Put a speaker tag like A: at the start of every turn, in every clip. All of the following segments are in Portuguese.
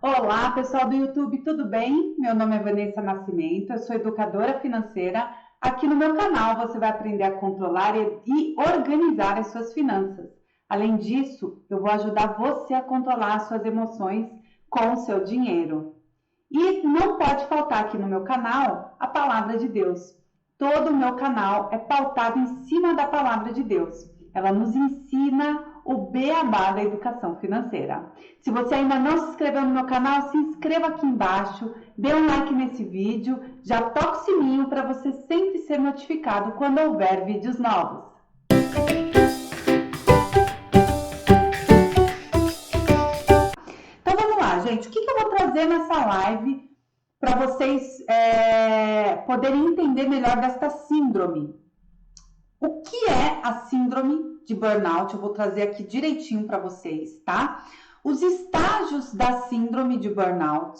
A: Olá, pessoal do YouTube, tudo bem? Meu nome é Vanessa Nascimento, eu sou educadora financeira. Aqui no meu canal você vai aprender a controlar e organizar as suas finanças. Além disso, eu vou ajudar você a controlar as suas emoções com o seu dinheiro. E não pode faltar aqui no meu canal a palavra de Deus. Todo o meu canal é pautado em cima da palavra de Deus. Ela nos ensina o beabá da educação financeira. Se você ainda não se inscreveu no meu canal, se inscreva aqui embaixo, dê um like nesse vídeo, já toque o sininho para você sempre ser notificado quando houver vídeos novos. Então vamos lá, gente. O que eu vou trazer nessa live para vocês poderem entender melhor desta síndrome? O que é a síndrome de burnout? Eu vou trazer aqui direitinho para vocês, tá? Os estágios da síndrome de burnout.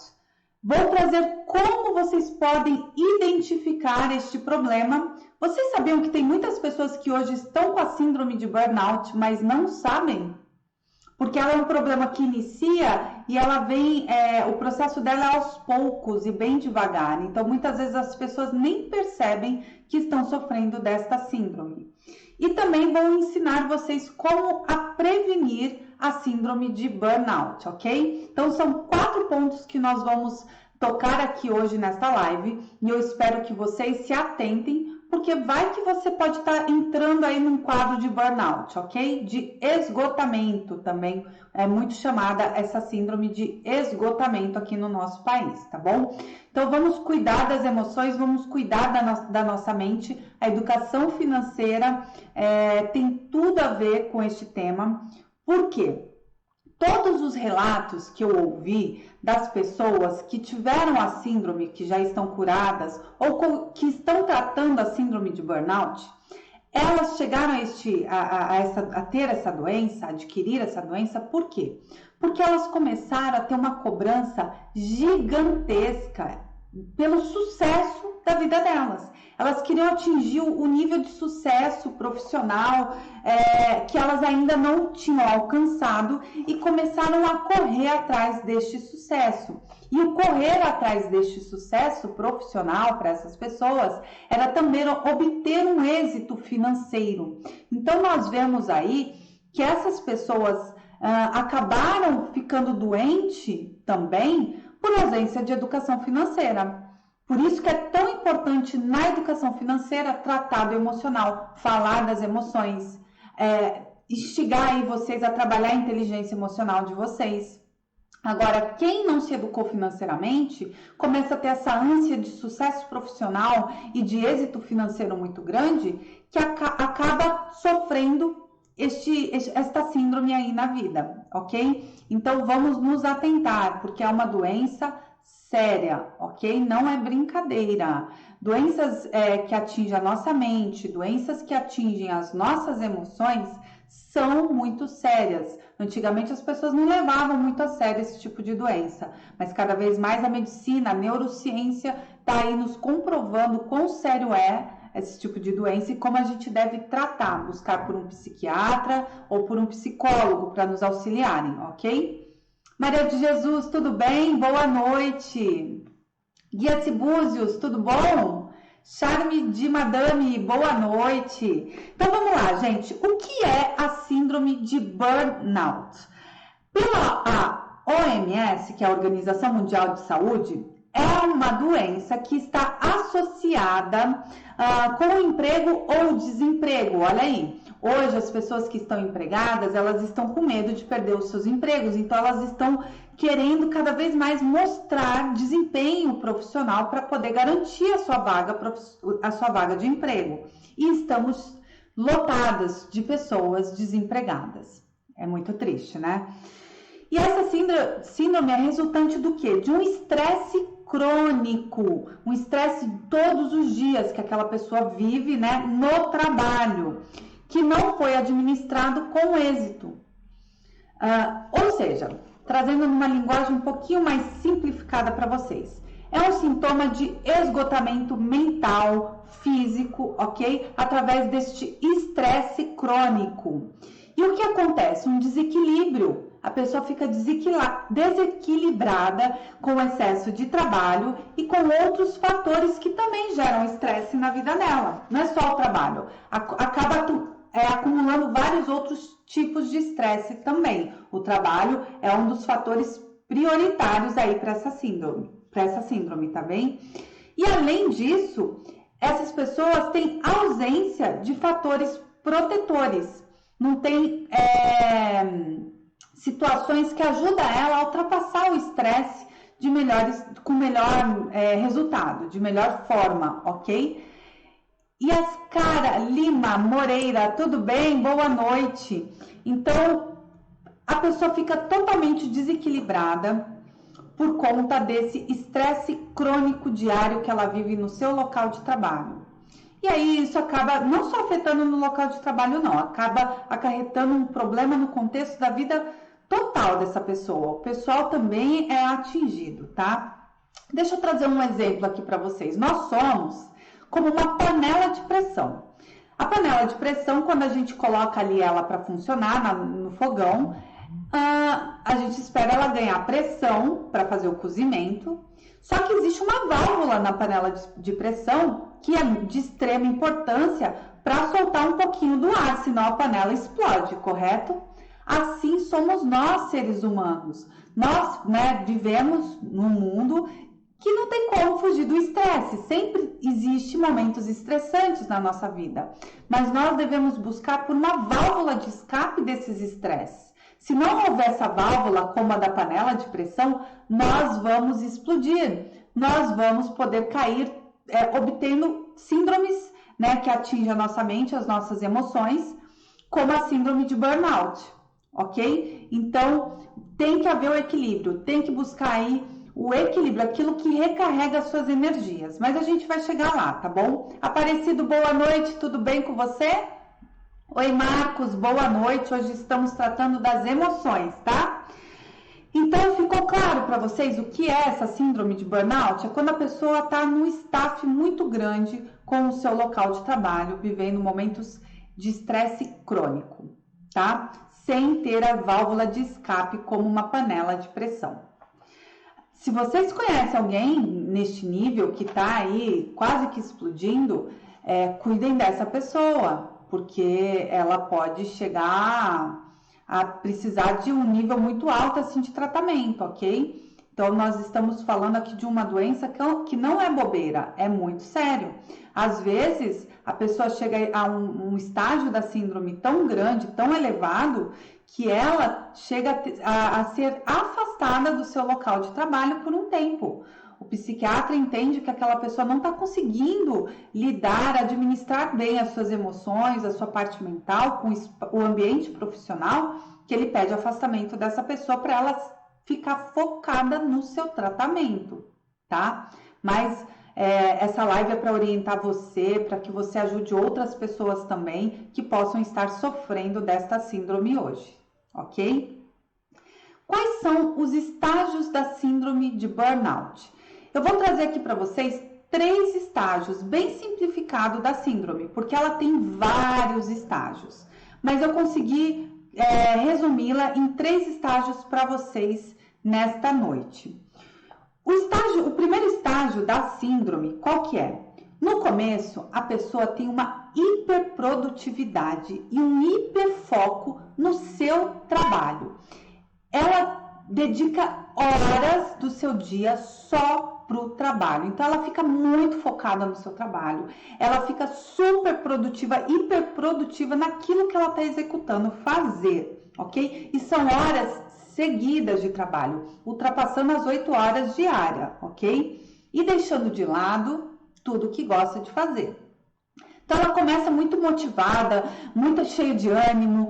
A: Vou trazer como vocês podem identificar este problema. Vocês sabiam que tem muitas pessoas que hoje estão com a síndrome de burnout, mas não sabem? Porque ela é um problema que inicia e ela vem, o processo dela é aos poucos e bem devagar. Então, muitas vezes as pessoas nem percebem que estão sofrendo desta síndrome. E também vou ensinar vocês como a prevenir a síndrome de burnout, ok? Então, são 4 pontos que nós vamos tocar aqui hoje nesta live e eu espero que vocês se atentem, porque vai que você pode estar entrando aí num quadro de burnout, ok? De esgotamento também, é muito chamada essa síndrome de esgotamento aqui no nosso país, tá bom? Então vamos cuidar das emoções, vamos cuidar da nossa mente. A educação financeira tem tudo a ver com este tema. Por quê? Todos os relatos que eu ouvi das pessoas que tiveram a síndrome, que já estão curadas, ou que estão tratando a síndrome de burnout, elas chegaram a ter essa doença, a adquirir essa doença, por quê? Porque elas começaram a ter uma cobrança gigantesca pelo sucesso da vida delas. Elas queriam atingir o nível de sucesso profissional que elas ainda não tinham alcançado e começaram a correr atrás deste sucesso. E o correr atrás deste sucesso profissional para essas pessoas era também obter um êxito financeiro. Então, nós vemos aí que essas pessoas acabaram ficando doentes também por ausência de educação financeira. Por isso que é tão importante na educação financeira tratar do emocional, falar das emoções, instigar aí vocês a trabalhar a inteligência emocional de vocês. Agora, quem não se educou financeiramente, começa a ter essa ânsia de sucesso profissional e de êxito financeiro muito grande, que acaba sofrendo esta síndrome aí na vida, ok? Então, vamos nos atentar, porque é uma doença séria, ok? Não é brincadeira. Doenças que atingem a nossa mente, doenças que atingem as nossas emoções são muito sérias. Antigamente as pessoas não levavam muito a sério esse tipo de doença, mas cada vez mais a medicina, a neurociência está aí nos comprovando quão sério é esse tipo de doença e como a gente deve tratar, buscar por um psiquiatra ou por um psicólogo para nos auxiliarem, ok? Maria de Jesus, tudo bem? Boa noite. Guia Cibúzios, tudo bom? Charme de Madame, boa noite. Então vamos lá, gente. O que é a síndrome de burnout? Pela OMS, que é a Organização Mundial de Saúde, é uma doença que está associada com o emprego ou desemprego. Olha aí. Hoje, as pessoas que estão empregadas, elas estão com medo de perder os seus empregos, então elas estão querendo cada vez mais mostrar desempenho profissional para poder garantir a sua vaga de emprego. E estamos lotadas de pessoas desempregadas. É muito triste, né? E essa síndrome é resultante do quê? De um estresse crônico, um estresse todos os dias que aquela pessoa vive, né, no trabalho, que não foi administrado com êxito. Ou seja, trazendo numa linguagem um pouquinho mais simplificada para vocês, é um sintoma de esgotamento mental, físico, ok? Através deste estresse crônico. E o que acontece? Um desequilíbrio a pessoa fica desequilibrada com o excesso de trabalho e com outros fatores que também geram estresse na vida dela. Não é só o trabalho, acaba acumulando vários outros tipos de estresse também. O trabalho é um dos fatores prioritários aí para essa síndrome, tá bem? E além disso, essas pessoas têm ausência de fatores protetores. Não tem situações que ajudam ela a ultrapassar o estresse com melhor resultado, de melhor forma, ok? E Ascara Lima Moreira, tudo bem? Boa noite. Então, a pessoa fica totalmente desequilibrada por conta desse estresse crônico diário que ela vive no seu local de trabalho. E aí isso acaba não só afetando no local de trabalho, não, acaba acarretando um problema no contexto da vida total dessa pessoa. O pessoal também é atingido, tá? Deixa eu trazer um exemplo aqui para vocês. Nós somos como uma panela de pressão. A panela de pressão, quando a gente coloca ali ela para funcionar no fogão, a gente espera ela ganhar pressão para fazer o cozimento. Só que existe uma válvula na panela de pressão que é de extrema importância para soltar um pouquinho do ar, senão a panela explode, correto? Assim somos nós, seres humanos. Nós, vivemos num mundo que não tem como fugir do estresse. Sempre existe momentos estressantes na nossa vida, mas nós devemos buscar por uma válvula de escape desses estresses. Se não houver essa válvula, como a da panela de pressão, nós vamos explodir. Nós vamos poder cair obtendo síndromes, que atingem a nossa mente, as nossas emoções, como a síndrome de burnout, ok? Então, tem que haver o equilíbrio, tem que buscar aí o equilíbrio, aquilo que recarrega as suas energias. Mas a gente vai chegar lá, tá bom? Aparecido, boa noite, tudo bem com você? Oi, Marcos, boa noite. Hoje estamos tratando das emoções, tá? Então, ficou claro para vocês o que é essa síndrome de burnout? É quando a pessoa está num staff muito grande com o seu local de trabalho, vivendo momentos de estresse crônico, tá? Sem ter a válvula de escape como uma panela de pressão. Se vocês conhecem alguém neste nível que está aí quase que explodindo, cuidem dessa pessoa, porque ela pode chegar a precisar de um nível muito alto assim de tratamento, ok? Então, nós estamos falando aqui de uma doença que não é bobeira, é muito sério. Às vezes, a pessoa chega a um estágio da síndrome tão grande, tão elevado, que ela chega a ser afastada do seu local de trabalho por um tempo. O psiquiatra entende que aquela pessoa não está conseguindo administrar bem as suas emoções, a sua parte mental, com o ambiente profissional, que ele pede afastamento dessa pessoa para ela ficar focada no seu tratamento, tá? Mas essa live é para orientar você, para que você ajude outras pessoas também que possam estar sofrendo desta síndrome hoje, ok? Quais são os estágios da síndrome de burnout? Eu vou trazer aqui para vocês 3 estágios, bem simplificado da síndrome, porque ela tem vários estágios. Mas eu consegui resumi-la em 3 estágios para vocês nesta noite. O primeiro estágio da síndrome, qual que é? No começo, a pessoa tem uma hiperprodutividade e um hiperfoco no seu trabalho. Ela dedica horas do seu dia só para o trabalho. Então, ela fica muito focada no seu trabalho. Ela fica super produtiva, hiperprodutiva naquilo que ela está executando, fazer, ok? E são horas seguidas de trabalho, ultrapassando as 8 horas diárias, ok? E deixando de lado tudo que gosta de fazer. Então, ela começa muito motivada, muito cheia de ânimo,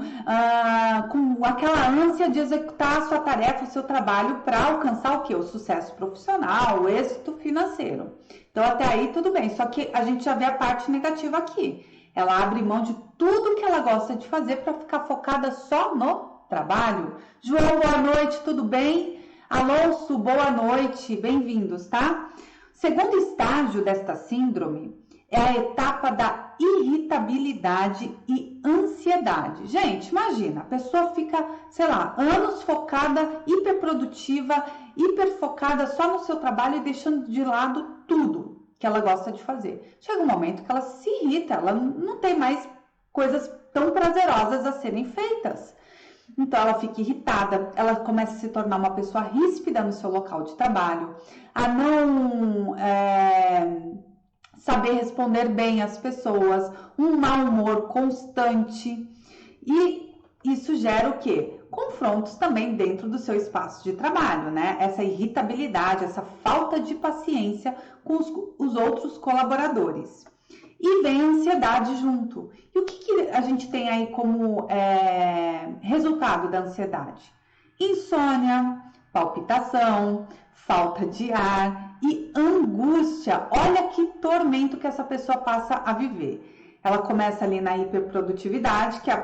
A: com aquela ânsia de executar a sua tarefa, o seu trabalho para alcançar o quê? O sucesso profissional, o êxito financeiro. Então, até aí tudo bem, só que a gente já vê a parte negativa aqui. Ela abre mão de tudo que ela gosta de fazer para ficar focada só no trabalho. João, boa noite, tudo bem? Alonso, boa noite, bem-vindos, tá? Segundo estágio desta síndrome é a etapa da irritabilidade e ansiedade. Gente, imagina, a pessoa fica, sei lá, anos focada, hiperprodutiva, hiperfocada só no seu trabalho e deixando de lado tudo que ela gosta de fazer. Chega um momento que ela se irrita, ela não tem mais coisas tão prazerosas a serem feitas. Então, ela fica irritada, ela começa a se tornar uma pessoa ríspida no seu local de trabalho, a não saber responder bem às pessoas, um mau humor constante. E isso gera o quê? Confrontos também dentro do seu espaço de trabalho, né? Essa irritabilidade, essa falta de paciência com os outros colaboradores. E vem a ansiedade junto. E o que a gente tem aí como resultado da ansiedade? Insônia, palpitação, falta de ar e angústia. Olha que tormento que essa pessoa passa a viver. Ela começa ali na hiperprodutividade, que é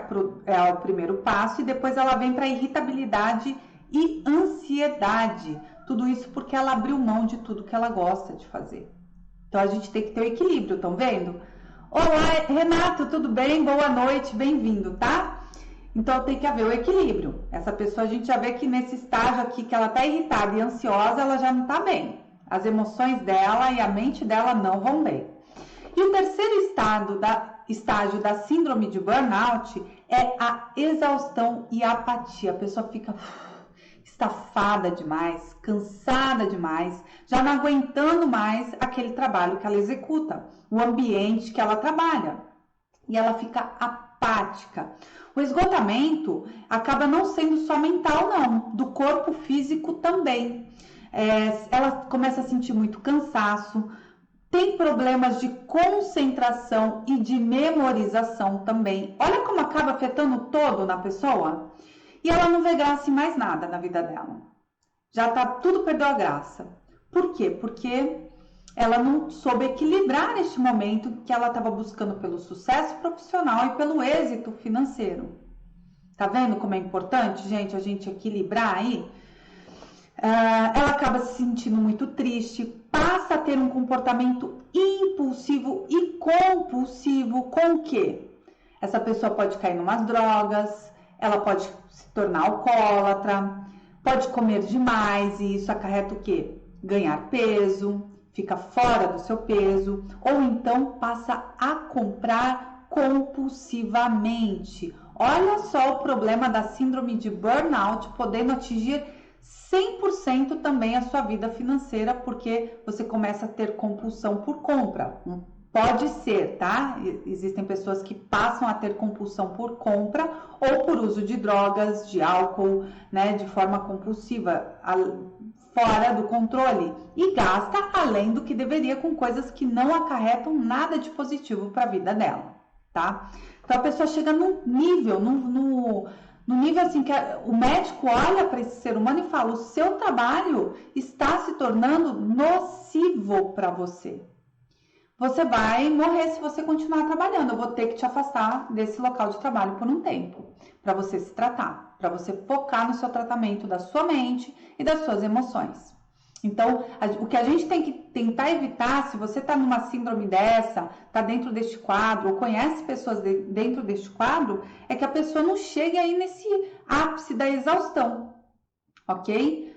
A: o primeiro passo, e depois ela vem para irritabilidade e ansiedade. Tudo isso porque ela abriu mão de tudo que ela gosta de fazer. Então, a gente tem que ter o equilíbrio, estão vendo? Olá, Renato, tudo bem? Boa noite, bem-vindo, tá? Então, tem que haver o equilíbrio. Essa pessoa, a gente já vê que nesse estágio aqui, que ela tá irritada e ansiosa, ela já não tá bem. As emoções dela e a mente dela não vão bem. E o terceiro estágio da síndrome de burnout é a exaustão e a apatia. A pessoa fica estafada demais, cansada demais, já não aguentando mais aquele trabalho que ela executa, o ambiente que ela trabalha. E ela fica apática. O esgotamento acaba não sendo só mental, não, do corpo físico também. Ela começa a sentir muito cansaço, tem problemas de concentração e de memorização também. Olha como acaba afetando todo na pessoa. E ela não vê graça em mais nada na vida dela. Já tá, tudo perdeu a graça. Por quê? Porque ela não soube equilibrar este momento que ela estava buscando pelo sucesso profissional e pelo êxito financeiro. Tá vendo como é importante, gente, a gente equilibrar aí? Ela acaba se sentindo muito triste, passa a ter um comportamento impulsivo e compulsivo. Com o quê? Essa pessoa pode cair em umas drogas, ela pode se tornar alcoólatra, pode comer demais e isso acarreta o quê? Ganhar peso, fica fora do seu peso, ou então passa a comprar compulsivamente. Olha só o problema da síndrome de burnout, podendo atingir 100% também a sua vida financeira, porque você começa a ter compulsão por compra. Pode ser, tá? Existem pessoas que passam a ter compulsão por compra ou por uso de drogas, de álcool, né, de forma compulsiva, fora do controle, e gasta além do que deveria com coisas que não acarretam nada de positivo para a vida dela, tá? Então a pessoa chega num nível, no nível assim que o médico olha para esse ser humano e fala: o seu trabalho está se tornando nocivo para você. Você vai morrer se você continuar trabalhando. Eu vou ter que te afastar desse local de trabalho por um tempo, para você se tratar, para você focar no seu tratamento da sua mente e das suas emoções. Então, o que a gente tem que tentar evitar, se você está numa síndrome dessa, está dentro deste quadro, ou conhece pessoas dentro deste quadro, é que a pessoa não chegue aí nesse ápice da exaustão, ok?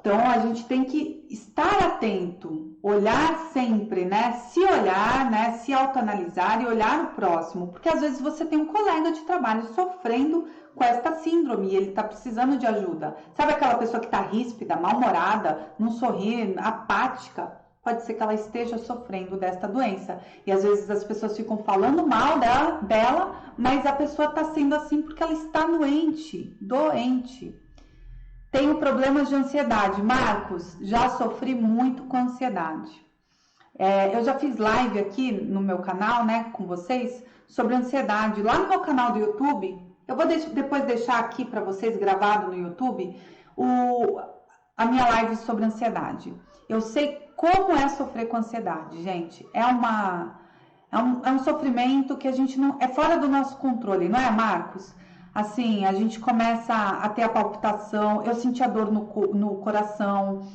A: Então, a gente tem que estar atento, olhar sempre, né? Se olhar, né? Se autoanalisar e olhar o próximo. Porque às vezes você tem um colega de trabalho sofrendo com esta síndrome e ele tá precisando de ajuda. Sabe aquela pessoa que tá ríspida, mal-humorada, não sorri, apática? Pode ser que ela esteja sofrendo desta doença. E às vezes as pessoas ficam falando mal dela, mas a pessoa tá sendo assim porque ela está doente. Tenho problemas de ansiedade. Marcos, já sofri muito com ansiedade. Eu já fiz live aqui no meu canal, né, com vocês, sobre ansiedade. Lá no meu canal do YouTube, eu vou depois deixar aqui para vocês gravado no YouTube a minha live sobre ansiedade. Eu sei como é sofrer com ansiedade, gente. É um sofrimento que a gente não... É fora do nosso controle, não é, Marcos? Assim, a gente começa a ter a palpitação, eu sentia dor no coração,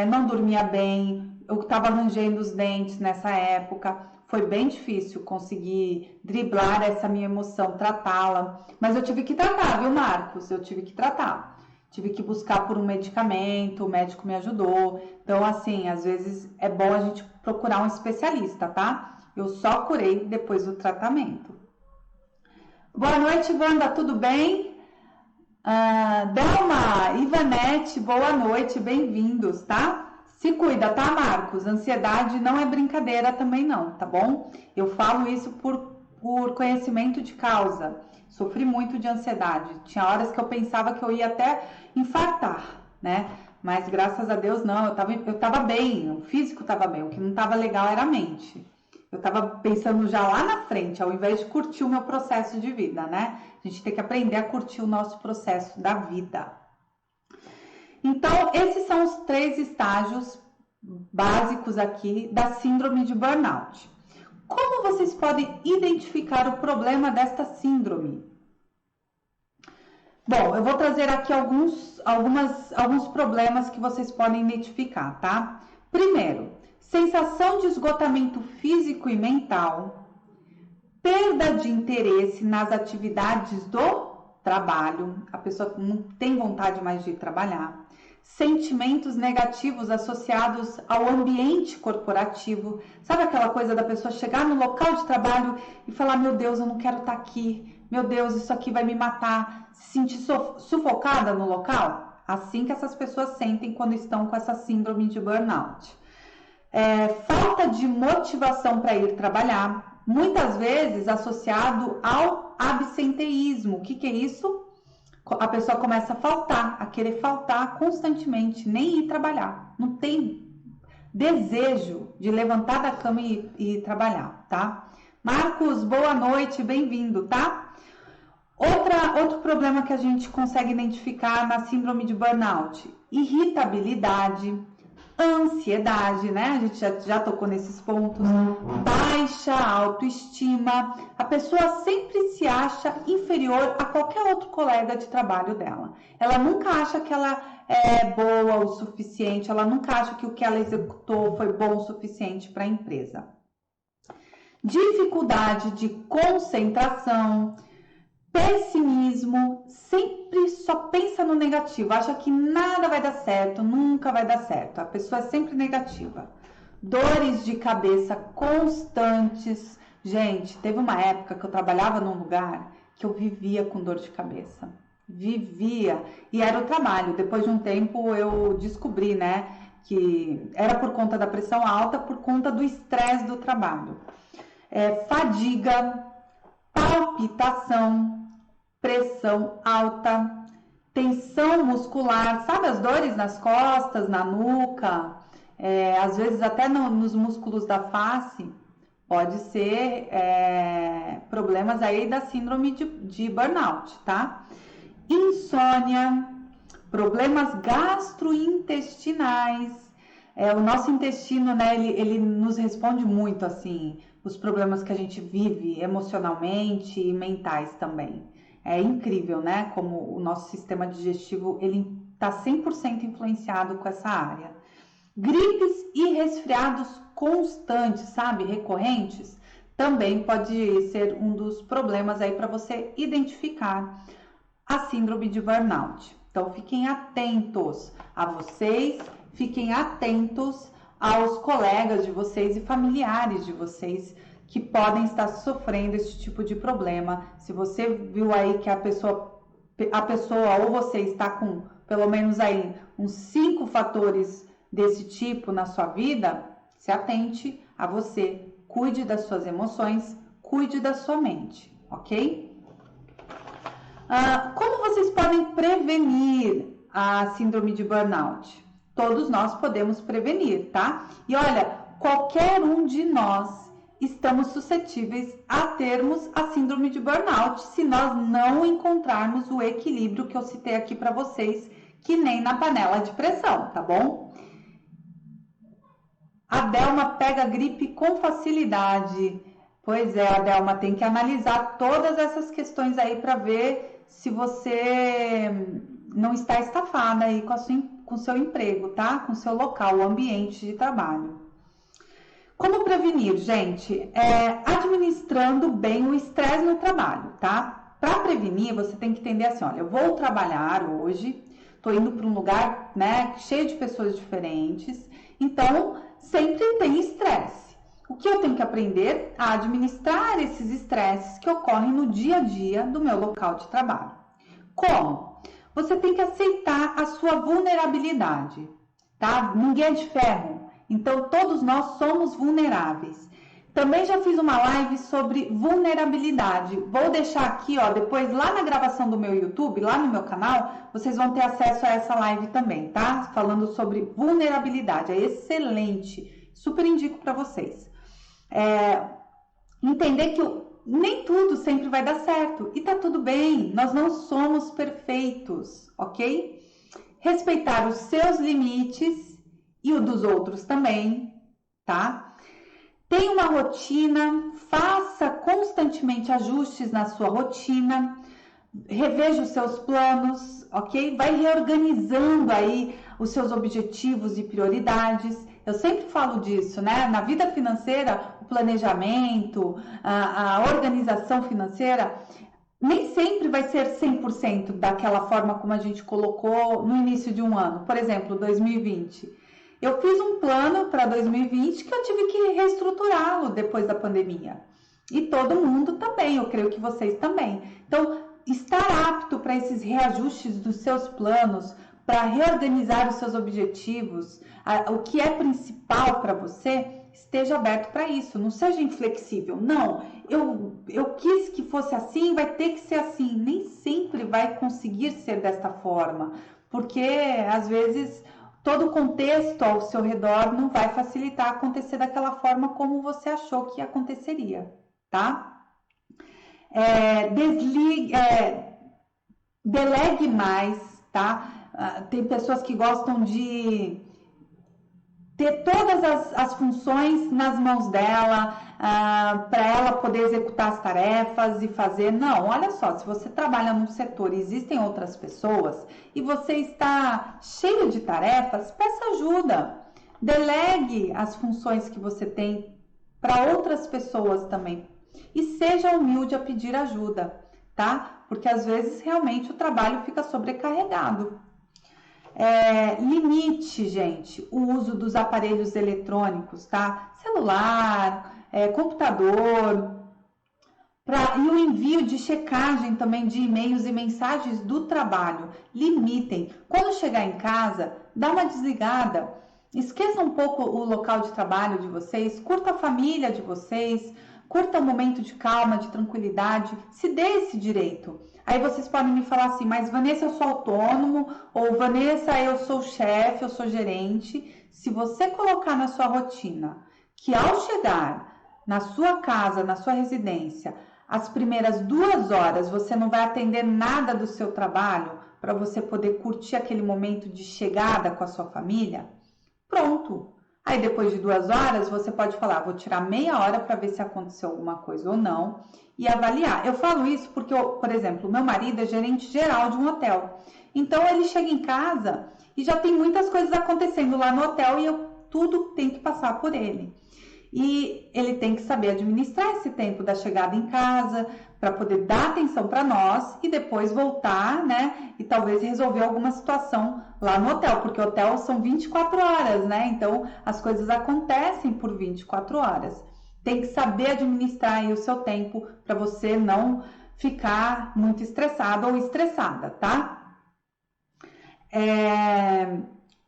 A: não dormia bem, eu estava rangendo os dentes nessa época. foi bem difícil conseguir driblar essa minha emoção, tratá-la. Mas eu tive que tratar, viu, Marcos? Eu tive que tratar. Tive que buscar por um medicamento, o médico me ajudou. Então, assim, às vezes é bom a gente procurar um especialista, tá? Eu só curei depois do tratamento. Boa noite, Wanda, tudo bem? Delma, Ivanete, boa noite, bem-vindos, tá? Se cuida, tá, Marcos? Ansiedade não é brincadeira também não, tá bom? Eu falo isso por conhecimento de causa. Sofri muito de ansiedade. Tinha horas que eu pensava que eu ia até infartar, né? Mas graças a Deus não, eu tava bem, o físico tava bem, o que não tava legal era a mente. Eu tava pensando já lá na frente, ao invés de curtir o meu processo de vida, né? A gente tem que aprender a curtir o nosso processo da vida. Então, esses são os 3 estágios básicos aqui da síndrome de burnout. Como vocês podem identificar o problema desta síndrome? Bom, eu vou trazer aqui alguns problemas que vocês podem identificar, tá? Primeiro, sensação de esgotamento físico e mental, perda de interesse nas atividades do trabalho, a pessoa não tem vontade mais de trabalhar, sentimentos negativos associados ao ambiente corporativo. Sabe aquela coisa da pessoa chegar no local de trabalho e falar: meu Deus, eu não quero estar aqui, meu Deus, isso aqui vai me matar, se sentir sufocada no local? Assim que essas pessoas sentem quando estão com essa síndrome de burnout. Falta de motivação para ir trabalhar, muitas vezes associado ao absenteísmo. O que é isso? A pessoa começa a faltar, a querer faltar constantemente, nem ir trabalhar. Não tem desejo de levantar da cama e trabalhar, tá? Marcos, boa noite, bem-vindo, tá? Outro problema que a gente consegue identificar na síndrome de burnout: irritabilidade, ansiedade, né? A gente já tocou nesses pontos. Baixa autoestima. A pessoa sempre se acha inferior a qualquer outro colega de trabalho dela. Ela nunca acha que ela é boa o suficiente, ela nunca acha que o que ela executou foi bom o suficiente para a empresa. Dificuldade de concentração, pessimismo, sempre só pensa no negativo, acha que nada vai dar certo, nunca vai dar certo. A pessoa é sempre negativa. Dores de cabeça constantes. Gente, teve uma época que eu trabalhava num lugar que eu vivia com dor de cabeça. Vivia. E era o trabalho. Depois de um tempo eu descobri, né, que era por conta da pressão alta, por conta do estresse do trabalho. Fadiga, palpitação, pressão alta, tensão muscular, sabe as dores nas costas, na nuca, às vezes até nos músculos da face, pode ser problemas aí da síndrome de burnout, tá? Insônia, problemas gastrointestinais, o nosso intestino, né, ele nos responde muito, assim, os problemas que a gente vive emocionalmente e mentais também. É incrível, né, como o nosso sistema digestivo, ele está 100% influenciado com essa área. Gripes e resfriados constantes, sabe, recorrentes, também pode ser um dos problemas aí para você identificar a síndrome de burnout. Então, fiquem atentos a vocês, fiquem atentos aos colegas de vocês e familiares de vocês que podem estar sofrendo esse tipo de problema. Se você viu aí que a pessoa ou você está com pelo menos aí uns 5 fatores desse tipo na sua vida, se atente a você, cuide das suas emoções, cuide da sua mente, ok? Como vocês podem prevenir a síndrome de burnout? Todos nós podemos prevenir, tá? E olha, qualquer um de nós estamos suscetíveis a termos a síndrome de burnout se nós não encontrarmos o equilíbrio que eu citei aqui para vocês, que nem na panela de pressão, tá bom? A Delma pega gripe com facilidade. Pois é, Delma, tem que analisar todas essas questões aí para ver se você não está estafada aí com o seu emprego, tá? Com o seu local, o ambiente de trabalho. Como prevenir, gente? Administrando bem o estresse no trabalho, tá? Para prevenir, você tem que entender assim, olha, eu vou trabalhar hoje, tô indo para um lugar, né, cheio de pessoas diferentes, então sempre tem estresse. O que eu tenho que aprender? A administrar esses estresses que ocorrem no dia a dia do meu local de trabalho. Como? Você tem que aceitar a sua vulnerabilidade, tá? Ninguém é de ferro, então todos nós somos vulneráveis. Também já fiz uma live sobre vulnerabilidade. Vou deixar aqui, ó, depois lá na gravação do meu YouTube, lá no meu canal, vocês vão ter acesso a essa live também, tá? Falando sobre vulnerabilidade. É excelente. Super indico para vocês. Entender que nem tudo sempre vai dar certo. E tá tudo bem. Nós não somos perfeitos, ok? Respeitar os seus limites e o dos outros também, tá? Tenha uma rotina, faça constantemente ajustes na sua rotina, reveja os seus planos, ok? Vai reorganizando aí os seus objetivos e prioridades. Eu sempre falo disso, né? Na vida financeira, o planejamento, a organização financeira, nem sempre vai ser 100% daquela forma como a gente colocou no início de um ano. Por exemplo, 2020. Eu fiz um plano para 2020 que eu tive que reestruturá-lo depois da pandemia. E todo mundo também, eu creio que vocês também. Então, estar apto para esses reajustes dos seus planos, para reorganizar os seus objetivos, o que é principal para você, esteja aberto para isso. Não seja inflexível. Não, eu quis que fosse assim, vai ter que ser assim. Nem sempre vai conseguir ser desta forma, porque às vezes todo o contexto ao seu redor não vai facilitar acontecer daquela forma como você achou que aconteceria, tá? Delegue mais, tá? Tem pessoas que gostam de ter todas as funções nas mãos dela, para ela poder executar as tarefas e fazer. Não, olha só, se você trabalha num setor e existem outras pessoas e você está cheio de tarefas, peça ajuda. Delegue as funções que você tem para outras pessoas também. E seja humilde a pedir ajuda, tá? Porque às vezes realmente o trabalho fica sobrecarregado. Limite, gente, o uso dos aparelhos eletrônicos, tá? Celular, computador, e o envio de checagem também de e-mails e mensagens do trabalho. Limitem. Quando chegar em casa, dá uma desligada. Esqueça um pouco o local de trabalho de vocês, curta a família de vocês, curta um momento de calma, de tranquilidade, se dê esse direito. Aí vocês podem me falar assim, mas Vanessa, eu sou autônomo, ou Vanessa, eu sou chefe, eu sou gerente. Se você colocar na sua rotina que ao chegar na sua casa, na sua residência, as primeiras 2 horas você não vai atender nada do seu trabalho para você poder curtir aquele momento de chegada com a sua família, pronto. Aí depois de 2 horas você pode falar, vou tirar meia hora para ver se aconteceu alguma coisa ou não e avaliar. Eu falo isso porque, por exemplo, meu marido é gerente geral de um hotel. Então ele chega em casa e já tem muitas coisas acontecendo lá no hotel e tudo tem que passar por ele. E ele tem que saber administrar esse tempo da chegada em casa para poder dar atenção para nós e depois voltar, né? E talvez resolver alguma situação lá no hotel, porque o hotel são 24 horas, né? Então as coisas acontecem por 24 horas. Tem que saber administrar aí o seu tempo para você não ficar muito estressado ou estressada, tá?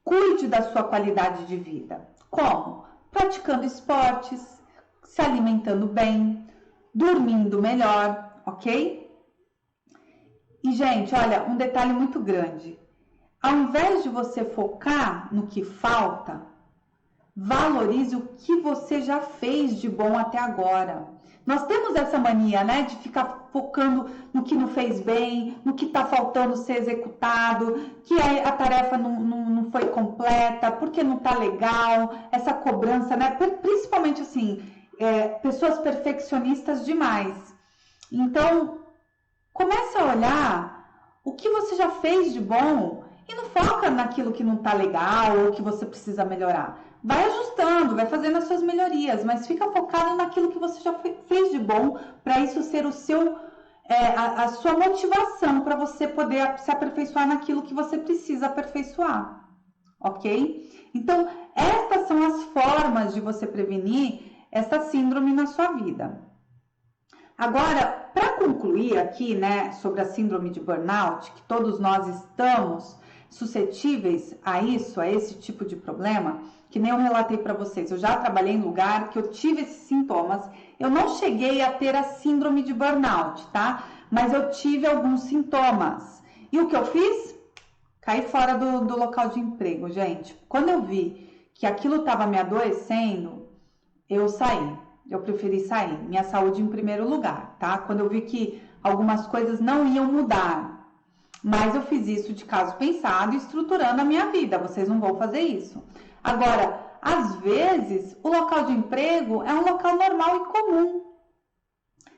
A: Cuide da sua qualidade de vida. Como? Praticando esportes, se alimentando bem, dormindo melhor, ok? E, gente, olha, um detalhe muito grande. Ao invés de você focar no que falta, valorize o que você já fez de bom até agora. Nós temos essa mania, né, de ficar focando no que não fez bem, no que está faltando ser executado, que a tarefa não foi completa, porque não está legal, essa cobrança, né, principalmente assim, pessoas perfeccionistas demais. Então, comece a olhar o que você já fez de bom e não foca naquilo que não está legal ou que você precisa melhorar. vai ajustando, vai fazendo as suas melhorias, mas fica focado naquilo que você já fez de bom, para isso ser o seu, a sua motivação para você poder se aperfeiçoar naquilo que você precisa aperfeiçoar, ok? Então, estas são as formas de você prevenir essa síndrome na sua vida. Agora, para concluir aqui, né, sobre a síndrome de burnout, que todos nós estamos suscetíveis a isso, a esse tipo de problema, que nem eu relatei para vocês, eu já trabalhei em lugar que eu tive esses sintomas, eu não cheguei a ter a síndrome de burnout, tá? Mas eu tive alguns sintomas. E o que eu fiz? Caí fora do local de emprego, gente. Quando eu vi que aquilo estava me adoecendo, eu saí. Eu preferi sair. Minha saúde em primeiro lugar, tá? Quando eu vi que algumas coisas não iam mudar. Mas eu fiz isso de caso pensado, estruturando a minha vida. Vocês não vão fazer isso. Agora, às vezes, o local de emprego é um local normal e comum,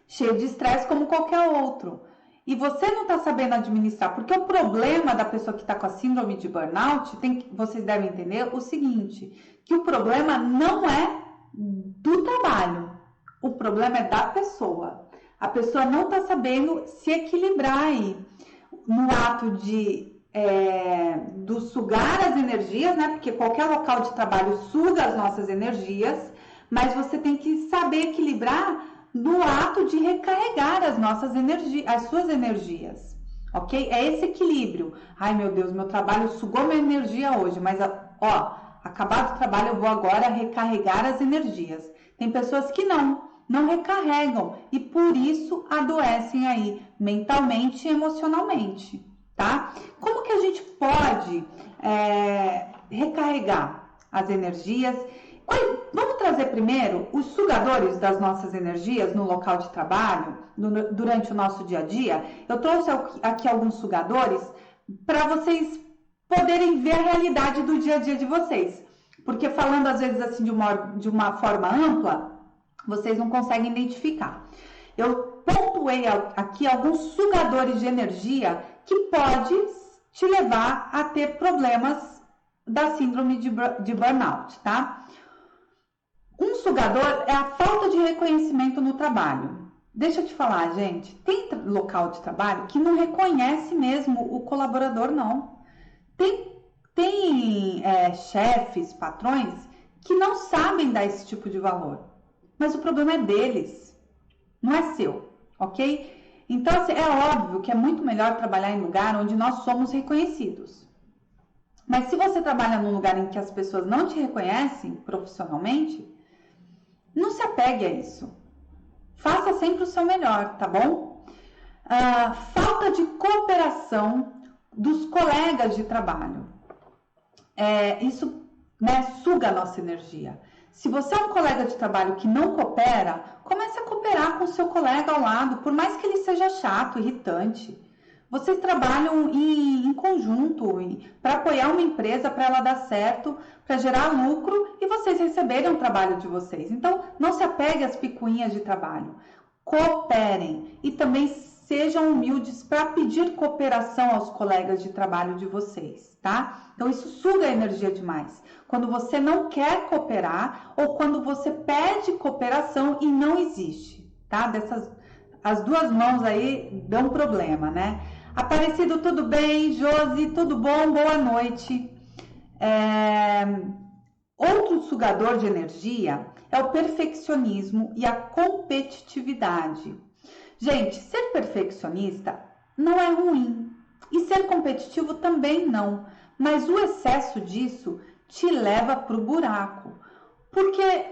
A: cheio de estresse como qualquer outro. E você não está sabendo administrar, porque o problema da pessoa que está com a síndrome de burnout, vocês devem entender o seguinte, que o problema não é do trabalho, o problema é da pessoa. A pessoa não está sabendo se equilibrar aí no ato do sugar as energias, né? Porque qualquer local de trabalho suga as nossas energias, mas você tem que saber equilibrar no ato de recarregar as nossas energias, as suas energias, ok? É esse equilíbrio. Ai, meu Deus, meu trabalho sugou minha energia hoje, mas, acabado o trabalho, eu vou agora recarregar as energias. Tem pessoas que não recarregam e por isso adoecem aí, mentalmente e emocionalmente, tá? Como que a gente pode recarregar as energias? Vamos trazer primeiro os sugadores das nossas energias no local de trabalho, durante o nosso dia a dia. Eu trouxe aqui alguns sugadores para vocês poderem ver a realidade do dia a dia de vocês. Porque falando às vezes assim de uma forma ampla, vocês não conseguem identificar. Eu pontuei aqui alguns sugadores de energia que pode te levar a ter problemas da síndrome de burnout, tá? Um sugador é a falta de reconhecimento no trabalho. Deixa eu te falar, gente, tem local de trabalho que não reconhece mesmo o colaborador, não. Tem chefes, patrões, que não sabem dar esse tipo de valor. Mas o problema é deles, não é seu, ok? Então, assim, é óbvio que é muito melhor trabalhar em lugar onde nós somos reconhecidos. Mas se você trabalha num lugar em que as pessoas não te reconhecem profissionalmente, não se apegue a isso. Faça sempre o seu melhor, tá bom? Falta de cooperação dos colegas de trabalho. Isso, né, suga a nossa energia. Se você é um colega de trabalho que não coopera, comece a cooperar com o seu colega ao lado, por mais que ele seja chato, irritante. Vocês trabalham em conjunto para apoiar uma empresa, para ela dar certo, para gerar lucro e vocês receberem o trabalho de vocês. Então, não se apegue às picuinhas de trabalho. Cooperem e também sejam humildes para pedir cooperação aos colegas de trabalho de vocês, tá? Então, isso suga a energia demais. Quando você não quer cooperar ou quando você pede cooperação e não existe, tá? As duas mãos aí dão problema, né? Aparecido, tudo bem? Josi, tudo bom? Boa noite. Outro sugador de energia é o perfeccionismo e a competitividade. Gente, ser perfeccionista não é ruim e ser competitivo também não, mas o excesso disso te leva para o buraco, porque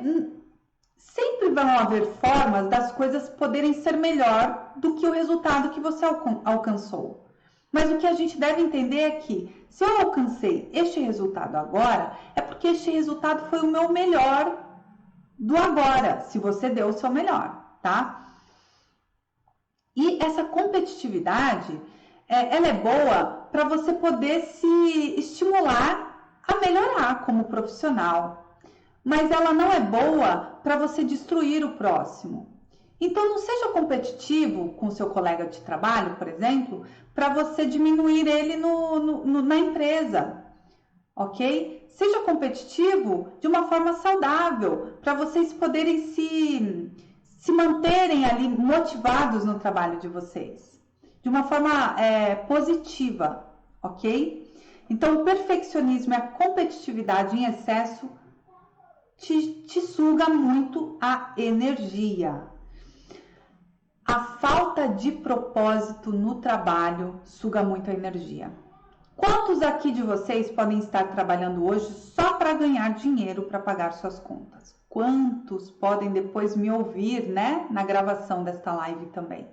A: sempre vão haver formas das coisas poderem ser melhor do que o resultado que você alcançou. Mas o que a gente deve entender é que se eu alcancei este resultado agora, é porque este resultado foi o meu melhor do agora, se você deu o seu melhor, tá? E essa competitividade, ela é boa para você poder se estimular a melhorar como profissional, mas ela não é boa para você destruir o próximo. Então, não seja competitivo com o seu colega de trabalho, por exemplo, para você diminuir ele na empresa. ok? Seja competitivo de uma forma saudável, para vocês poderem se manterem ali motivados no trabalho de vocês, de uma forma positiva, ok? Então, o perfeccionismo e a competitividade em excesso te suga muito a energia. A falta de propósito no trabalho suga muito a energia. Quantos aqui de vocês podem estar trabalhando hoje só para ganhar dinheiro para pagar suas contas? Quantos podem depois me ouvir, né, na gravação desta live também?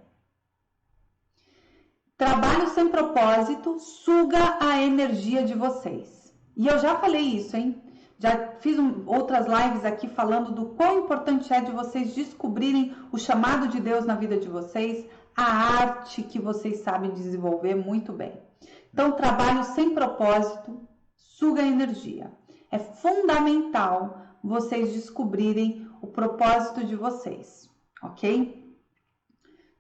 A: Trabalho sem propósito suga a energia de vocês. E eu já falei isso, hein? Já fiz outras lives aqui falando do quão importante é de vocês descobrirem o chamado de Deus na vida de vocês, a arte que vocês sabem desenvolver muito bem. Então, trabalho sem propósito suga energia. É fundamental vocês descobrirem o propósito de vocês, ok?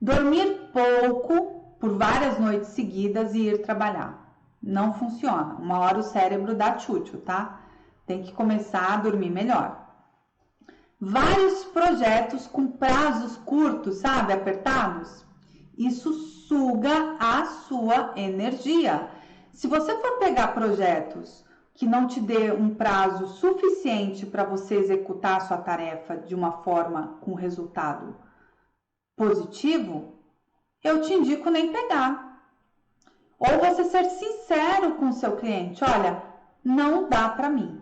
A: Dormir pouco por várias noites seguidas e ir trabalhar. Não funciona. Uma hora o cérebro dá tchutchu, tá? Tem que começar a dormir melhor. Vários projetos com prazos curtos, sabe? Apertados. Isso suga a sua energia. Se você for pegar projetos que não te dê um prazo suficiente para você executar a sua tarefa de uma forma com resultado positivo, eu te indico nem pegar. Ou você ser sincero com o seu cliente. Olha, não dá para mim.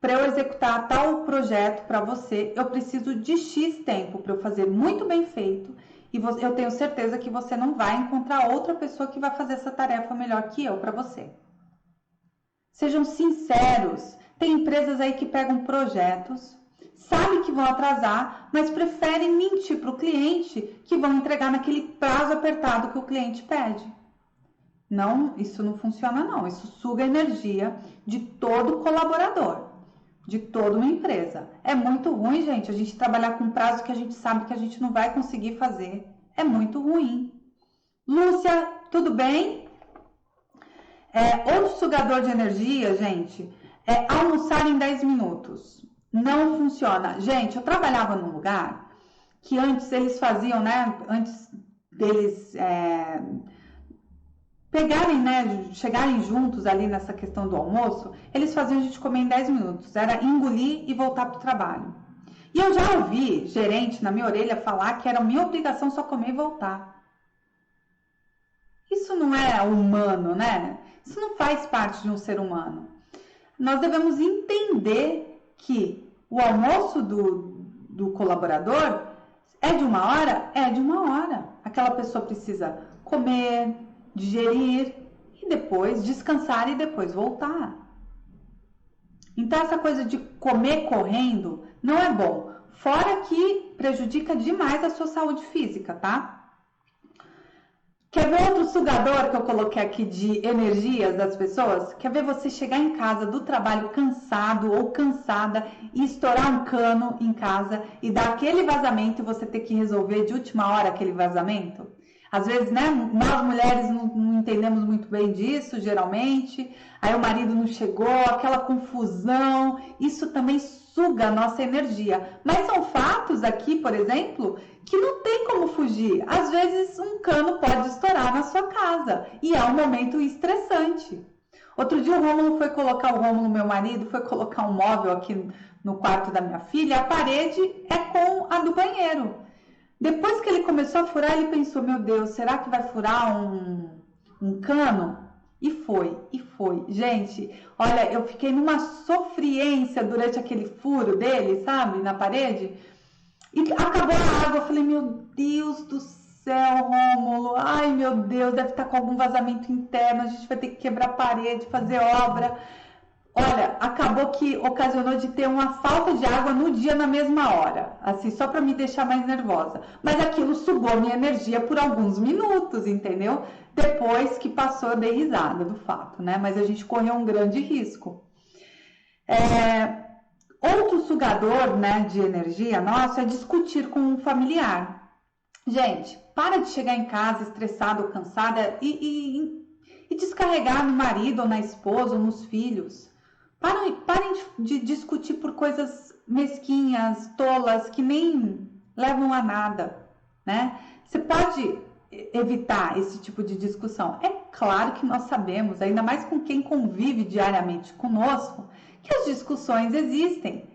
A: Para eu executar tal projeto para você, eu preciso de X tempo para eu fazer muito bem feito. E eu tenho certeza que você não vai encontrar outra pessoa que vai fazer essa tarefa melhor que eu para você. Sejam sinceros. Tem empresas aí que pegam projetos, sabem que vão atrasar, mas preferem mentir para o cliente que vão entregar naquele prazo apertado que o cliente pede. Não, isso não funciona não. Isso suga a energia de todo colaborador, de toda uma empresa. É muito ruim, gente, a gente trabalhar com prazo que a gente sabe que a gente não vai conseguir fazer. É muito ruim. Lúcia, tudo bem? Outro sugador de energia, gente, é almoçar em 10 minutos. Não funciona. Gente, eu trabalhava num lugar que antes eles faziam, né? Antes deles pegarem, né? Chegarem juntos ali nessa questão do almoço, eles faziam a gente comer em 10 minutos. Era engolir e voltar para o trabalho. E eu já ouvi gerente na minha orelha falar que era minha obrigação só comer e voltar. Isso não é humano, né? Isso não faz parte de um ser humano. Nós devemos entender que o almoço do colaborador é de uma hora? É de uma hora. Aquela pessoa precisa comer, digerir e depois descansar e depois voltar. Então essa coisa de comer correndo não é bom. Fora que prejudica demais a sua saúde física, tá? Quer ver outro sugador que eu coloquei aqui de energias das pessoas? Quer ver você chegar em casa do trabalho cansado ou cansada e estourar um cano em casa e dar aquele vazamento e você ter que resolver de última hora aquele vazamento? Às vezes, né, nós mulheres não entendemos muito bem disso, geralmente. Aí o marido não chegou, aquela confusão. Isso também suga a nossa energia. Mas são fatos aqui, por exemplo, que não tem como fugir. Às vezes um cano pode estourar na sua casa e é um momento estressante. Outro dia o Rômulo, meu marido, foi colocar um móvel aqui no quarto da minha filha, a parede é com a do banheiro. Depois que ele começou a furar, ele pensou, meu Deus, será que vai furar um cano? E foi. Gente, olha, eu fiquei numa sofriência durante aquele furo dele, sabe, na parede. E acabou a água, eu falei, meu Deus do céu, Rômulo, ai meu Deus, deve estar com algum vazamento interno, a gente vai ter que quebrar a parede, fazer obra. Olha, acabou que ocasionou de ter uma falta de água no dia na mesma hora, assim, só para me deixar mais nervosa. Mas aquilo sugou minha energia por alguns minutos, entendeu? Depois que passou, eu dei risada do fato, né? Mas a gente correu um grande risco. Outro sugador, né, de energia nosso é discutir com um familiar. Gente, para de chegar em casa estressada ou cansada e e descarregar no marido ou na esposa ou nos filhos. Parem de discutir por coisas mesquinhas, tolas, que nem levam a nada, né? Você pode evitar esse tipo de discussão. É claro que nós sabemos, ainda mais com quem convive diariamente conosco, que as discussões existem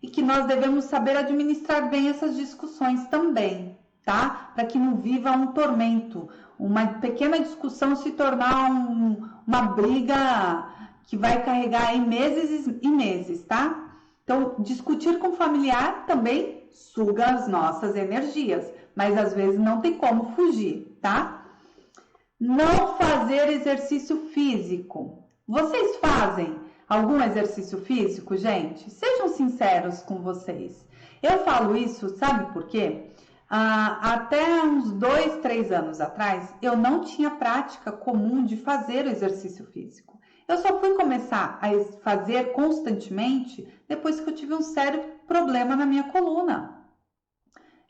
A: e que nós devemos saber administrar bem essas discussões também, tá? Para que não viva um tormento, uma pequena discussão se tornar uma briga que vai carregar aí meses e meses, tá? Então, discutir com familiar também suga as nossas energias, mas às vezes não tem como fugir, tá? Não fazer exercício físico. Vocês fazem algum exercício físico, gente? Sejam sinceros com vocês. Eu falo isso, sabe por quê? Até uns 2, 3 anos atrás, eu não tinha prática comum de fazer o exercício físico. Eu só fui começar a fazer constantemente depois que eu tive um sério problema na minha coluna.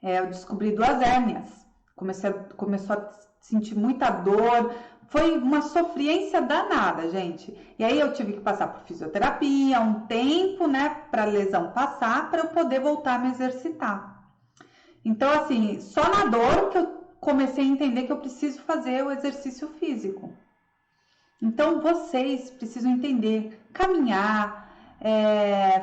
A: Eu descobri 2 hérnias, começou a sentir muita dor, foi uma sofrência danada, gente. E aí eu tive que passar por fisioterapia, um tempo, né, para a lesão passar, para eu poder voltar a me exercitar. Então, assim, só na dor que eu comecei a entender que eu preciso fazer o exercício físico. Então, vocês precisam entender, caminhar,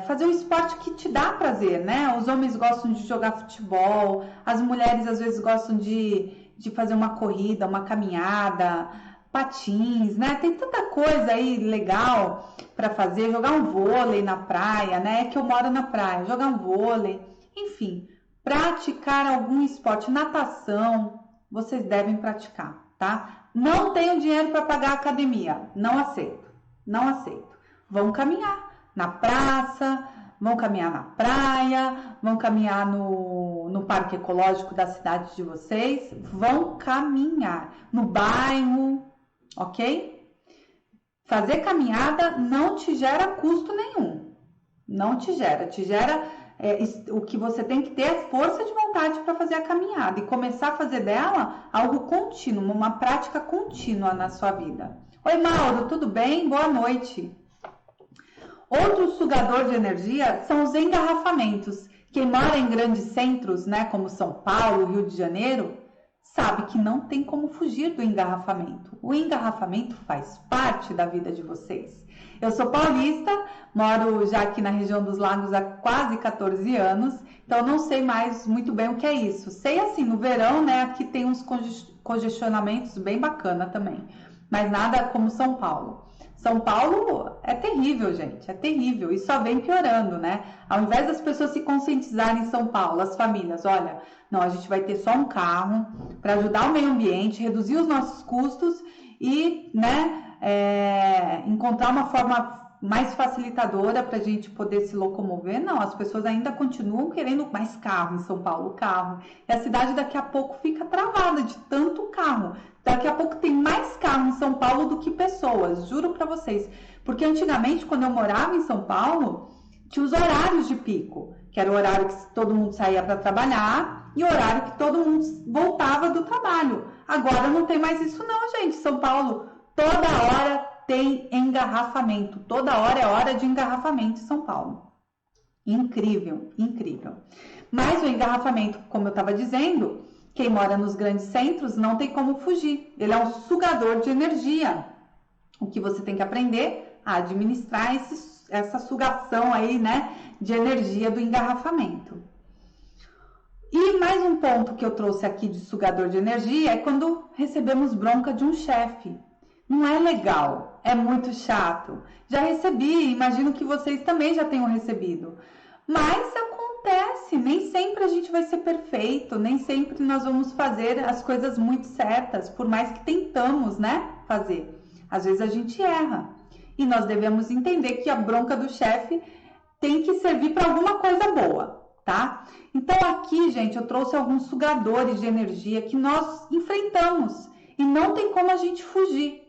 A: fazer um esporte que te dá prazer, né? Os homens gostam de jogar futebol, as mulheres às vezes gostam de fazer uma corrida, uma caminhada, patins, né? Tem tanta coisa aí legal para fazer, jogar um vôlei na praia, né? É que eu moro na praia, jogar um vôlei, enfim, praticar algum esporte, natação, vocês devem praticar, tá? Não tenho dinheiro para pagar a academia, não aceito, não aceito. Vão caminhar na praça, vão caminhar na praia, vão caminhar no parque ecológico da cidade de vocês, vão caminhar no bairro, ok? Fazer caminhada não te gera custo nenhum, não te gera, o que você tem que ter é força de vontade para fazer a caminhada e começar a fazer dela algo contínuo, uma prática contínua na sua vida. Oi, Mauro, tudo bem? Boa noite. Outro sugador de energia são os engarrafamentos. Quem mora em grandes centros, né, como São Paulo, Rio de Janeiro, sabe que não tem como fugir do engarrafamento. O engarrafamento faz parte da vida de vocês. Eu sou paulista, moro já aqui na região dos Lagos há quase 14 anos, então não sei mais muito bem o que é isso. Sei assim, no verão, né, aqui tem uns congestionamentos bem bacana também, mas nada como São Paulo. São Paulo é terrível, gente, é terrível e só vem piorando, né? Ao invés das pessoas se conscientizarem em São Paulo, as famílias, olha, não, a gente vai ter só um carro para ajudar o meio ambiente, reduzir os nossos custos e, né, encontrar uma forma mais facilitadora para a gente poder se locomover. Não, as pessoas ainda continuam querendo mais carro em São Paulo, carro. E a cidade daqui a pouco fica travada de tanto carro. Daqui a pouco tem mais carro em São Paulo do que pessoas, juro para vocês. Porque antigamente, quando eu morava em São Paulo, tinha os horários de pico, que era o horário que todo mundo saía para trabalhar e o horário que todo mundo voltava do trabalho. Agora não tem mais isso não, gente. São Paulo, toda hora tem engarrafamento. Toda hora é hora de engarrafamento em São Paulo. Incrível, incrível. Mas o engarrafamento, como eu estava dizendo, quem mora nos grandes centros não tem como fugir. Ele é um sugador de energia. O que você tem que aprender a administrar essa sugação aí, né, de energia do engarrafamento. E mais um ponto que eu trouxe aqui de sugador de energia é quando recebemos bronca de um chefe. Não é legal, é muito chato. Já recebi, imagino que vocês também já tenham recebido. Mas acontece, nem sempre a gente vai ser perfeito, nem sempre nós vamos fazer as coisas muito certas, por mais que tentamos, né, fazer. Às vezes a gente erra. E nós devemos entender que a bronca do chefe tem que servir para alguma coisa boa, tá? Então aqui, gente, eu trouxe alguns sugadores de energia que nós enfrentamos e não tem como a gente fugir.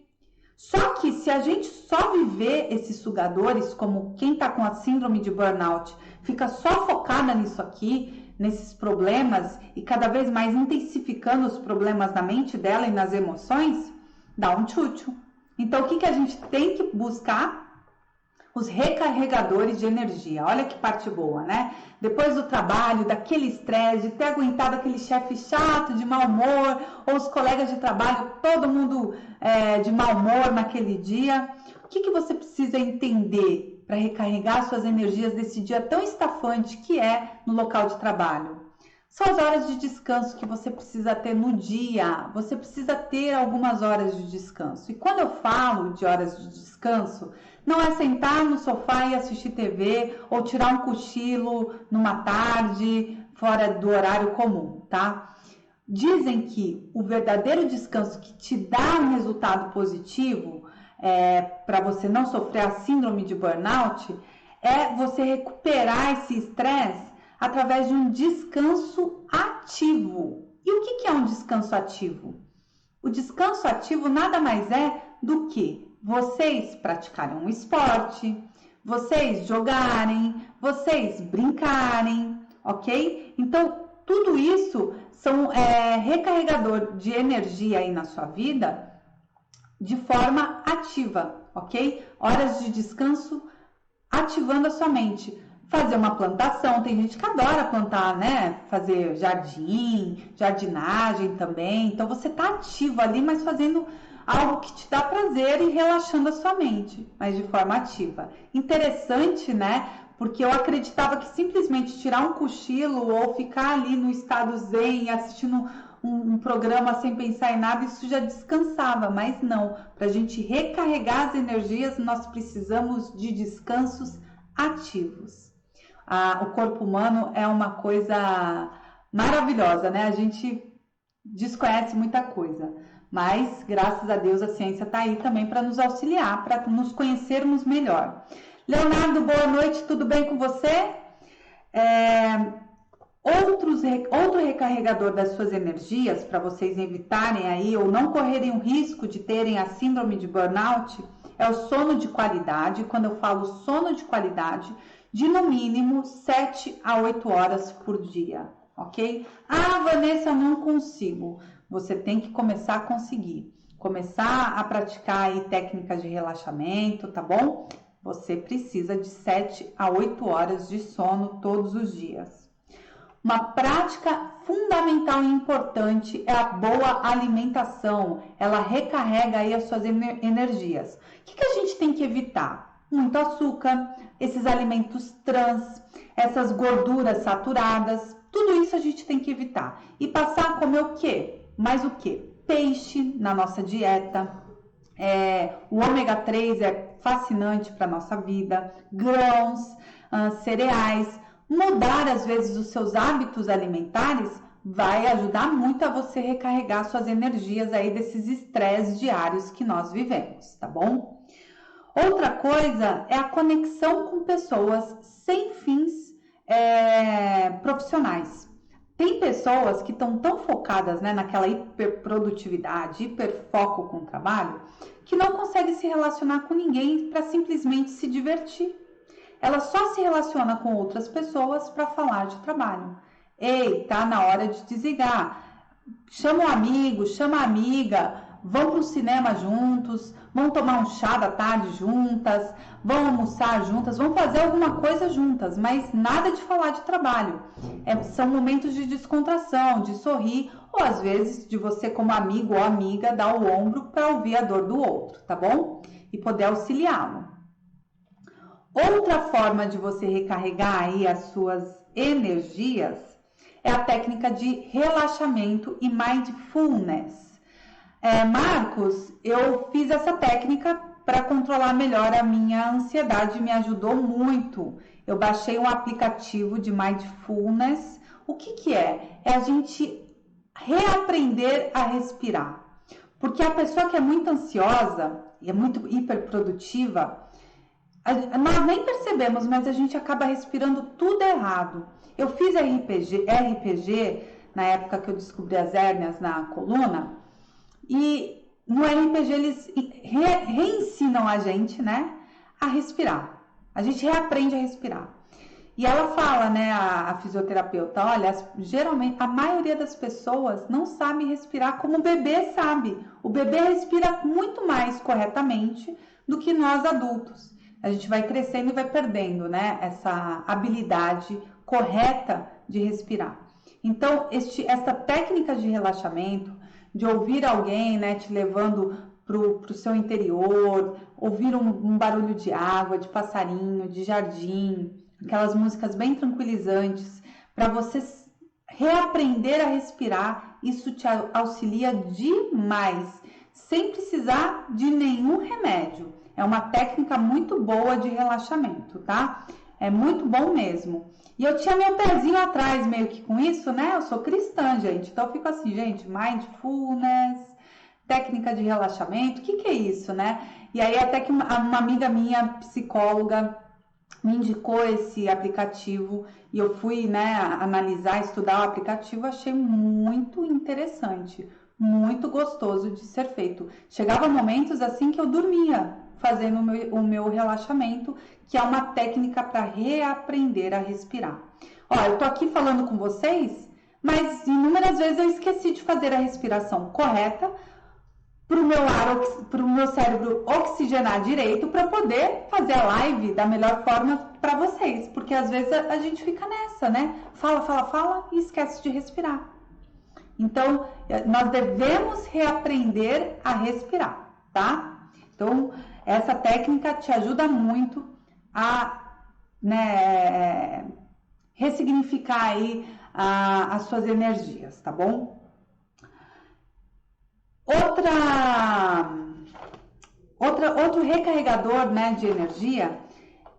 A: Só que se a gente só viver esses sugadores, como quem está com a síndrome de burnout, fica só focada nisso aqui, nesses problemas e cada vez mais intensificando os problemas na mente dela e nas emoções, dá um tchutchu. Então, o que a gente tem que buscar? Os recarregadores de energia. Olha que parte boa, né? Depois do trabalho, daquele estresse, de ter aguentado aquele chefe chato, de mau humor, ou os colegas de trabalho, todo mundo de mau humor naquele dia. O que você precisa entender para recarregar suas energias desse dia tão estafante que é no local de trabalho? São as horas de descanso que você precisa ter no dia. Você precisa ter algumas horas de descanso. E quando eu falo de horas de descanso, não é sentar no sofá e assistir TV ou tirar um cochilo numa tarde fora do horário comum, tá? Dizem que o verdadeiro descanso que te dá um resultado positivo para você não sofrer a síndrome de burnout é você recuperar esse estresse através de um descanso ativo. E o que é um descanso ativo? O descanso ativo nada mais é do que vocês praticarem um esporte, vocês jogarem, vocês brincarem, ok? Então, tudo isso são recarregador de energia aí na sua vida de forma ativa, ok? Horas de descanso ativando a sua mente. Fazer uma plantação, tem gente que adora plantar, né? Fazer jardim, jardinagem também. Então, você tá ativo ali, mas fazendo algo que te dá prazer e relaxando a sua mente, mas de forma ativa. Interessante, né? Porque eu acreditava que simplesmente tirar um cochilo ou ficar ali no estado zen, assistindo um programa sem pensar em nada, isso já descansava, mas não. Para a gente recarregar as energias, nós precisamos de descansos ativos. O corpo humano é uma coisa maravilhosa, né? A gente desconhece muita coisa, mas graças a Deus a ciência está aí também para nos auxiliar, para nos conhecermos melhor. Leonardo, boa noite, tudo bem com você? Outro recarregador das suas energias, para vocês evitarem aí ou não correrem o risco de terem a síndrome de burnout, é o sono de qualidade. Quando eu falo sono de qualidade, de no mínimo 7 a 8 horas por dia, ok? Vanessa, eu não consigo. Você tem que começar a conseguir. Começar a praticar aí técnicas de relaxamento, tá bom? Você precisa de 7 a 8 horas de sono todos os dias. Uma prática fundamental e importante é a boa alimentação. Ela recarrega aí as suas energias. O que a gente tem que evitar? Muito açúcar, esses alimentos trans, essas gorduras saturadas, tudo isso a gente tem que evitar. E passar a comer o quê? Mais o quê? Peixe na nossa dieta. O ômega 3 é fascinante para a nossa vida. Grãos, cereais. Mudar, às vezes, os seus hábitos alimentares vai ajudar muito a você recarregar suas energias aí desses estresses diários que nós vivemos, tá bom? Outra coisa é a conexão com pessoas sem fins profissionais. Tem pessoas que estão tão focadas, né, naquela hiperprodutividade, hiperfoco com o trabalho, que não conseguem se relacionar com ninguém para simplesmente se divertir. Ela só se relaciona com outras pessoas para falar de trabalho. Ei, tá na hora de desligar. Chama um amigo, chama a amiga, vão para o cinema juntos, vão tomar um chá da tarde juntas, vão almoçar juntas, vão fazer alguma coisa juntas, mas nada de falar de trabalho. São momentos de descontração, de sorrir, ou às vezes de você como amigo ou amiga dar o ombro para ouvir a dor do outro, tá bom? E poder auxiliá-lo. Outra forma de você recarregar aí as suas energias é a técnica de relaxamento e mindfulness. Marcos, eu fiz essa técnica para controlar melhor a minha ansiedade, me ajudou muito. Eu baixei um aplicativo de mindfulness. O que é? É a gente reaprender a respirar. Porque a pessoa que é muito ansiosa e é muito hiperprodutiva, nós nem percebemos, mas a gente acaba respirando tudo errado. Eu fiz RPG na época que eu descobri as hérnias na coluna, e no RPG eles reensinam a gente, né, a respirar. A gente reaprende a respirar. E ela fala, né, a fisioterapeuta, olha, geralmente a maioria das pessoas não sabe respirar como o bebê sabe. O bebê respira muito mais corretamente do que nós adultos. A gente vai crescendo e vai perdendo, né, essa habilidade correta de respirar. Então, essa técnica de relaxamento, de ouvir alguém, né, te levando para o seu interior, ouvir um barulho de água, de passarinho, de jardim, aquelas músicas bem tranquilizantes, para você reaprender a respirar, isso te auxilia demais, sem precisar de nenhum remédio. É uma técnica muito boa de relaxamento, tá? É muito bom mesmo. E eu tinha meu pezinho atrás meio que com isso, né? Eu sou cristã, gente. Então eu fico assim, gente, mindfulness, técnica de relaxamento, o que é isso, né? E aí até que uma amiga minha, psicóloga, me indicou esse aplicativo e eu fui, né, analisar, estudar o aplicativo, achei muito interessante, muito gostoso de ser feito. Chegava momentos assim que eu dormia fazendo o meu relaxamento, que é uma técnica para reaprender a respirar. Ó, eu tô aqui falando com vocês, mas inúmeras vezes eu esqueci de fazer a respiração correta para o meu cérebro oxigenar direito para poder fazer a live da melhor forma para vocês, porque às vezes a gente fica nessa, né? Fala e esquece de respirar. Então, nós devemos reaprender a respirar, tá? Então, essa técnica te ajuda muito a, né, ressignificar aí as suas energias, tá bom? Outro recarregador, né, de energia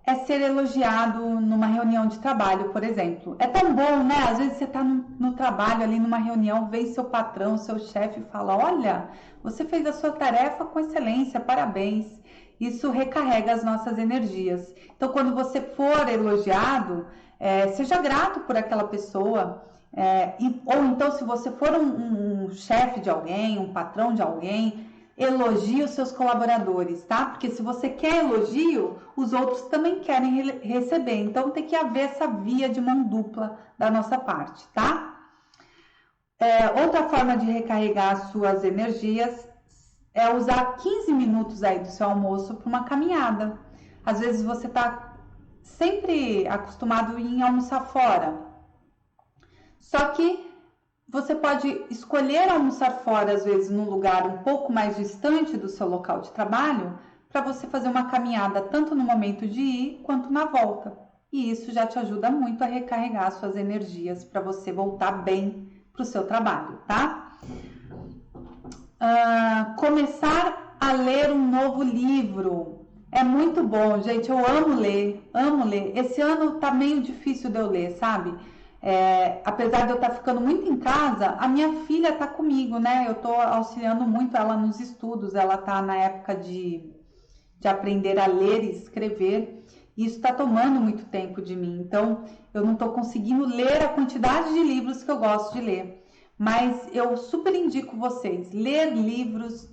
A: é ser elogiado numa reunião de trabalho, por exemplo. É tão bom, né? Às vezes você está no trabalho, ali numa reunião, vem seu patrão, seu chefe e fala, olha, você fez a sua tarefa com excelência, parabéns. Isso recarrega as nossas energias. Então, quando você for elogiado, seja grato por aquela pessoa. Ou então, se você for um chefe de alguém, um patrão de alguém, elogie os seus colaboradores, tá? Porque se você quer elogio, os outros também querem receber. Então, tem que haver essa via de mão dupla da nossa parte, tá? Outra forma de recarregar as suas energias é usar 15 minutos aí do seu almoço para uma caminhada. Às vezes você está sempre acostumado em almoçar fora. Só que você pode escolher almoçar fora, às vezes, num lugar um pouco mais distante do seu local de trabalho, para você fazer uma caminhada tanto no momento de ir quanto na volta. E isso já te ajuda muito a recarregar suas energias para você voltar bem para o seu trabalho, tá? Começar a ler um novo livro. É muito bom, gente. Eu amo ler, amo ler. Esse ano tá meio difícil de eu ler, sabe? Apesar de eu estar ficando muito em casa, a minha filha está comigo, né? Eu estou auxiliando muito ela nos estudos, ela está na época de aprender a ler e escrever, e isso está tomando muito tempo de mim, então eu não estou conseguindo ler a quantidade de livros que eu gosto de ler, mas eu super indico vocês, ler livros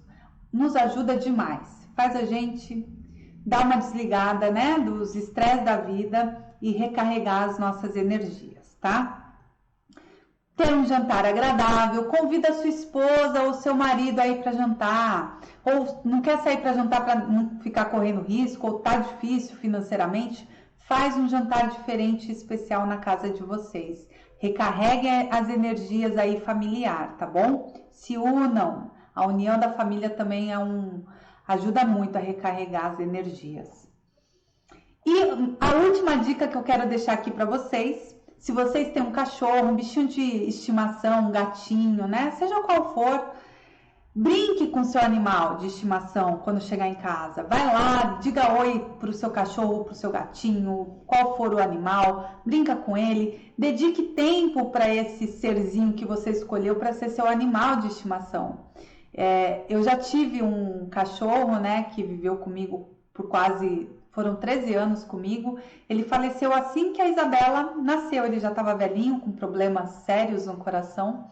A: nos ajuda demais, faz a gente dar uma desligada, né, dos estresses da vida e recarregar as nossas energias. Tá? Ter um jantar agradável, convida a sua esposa ou seu marido aí para jantar, ou não quer sair para jantar para não ficar correndo risco, ou tá difícil financeiramente, faz um jantar diferente e especial na casa de vocês. Recarregue as energias aí familiar, tá bom? Se unam. A união da família também ajuda muito a recarregar as energias. E a última dica que eu quero deixar aqui para vocês, se vocês têm um cachorro, um bichinho de estimação, um gatinho, né? Seja qual for, brinque com seu animal de estimação quando chegar em casa. Vai lá, diga oi pro seu cachorro, pro seu gatinho, qual for o animal, brinca com ele, dedique tempo para esse serzinho que você escolheu para ser seu animal de estimação. Eu já tive um cachorro, né, que viveu comigo foram 13 anos comigo. Ele faleceu assim que a Isabela nasceu. Ele já estava velhinho, com problemas sérios no coração.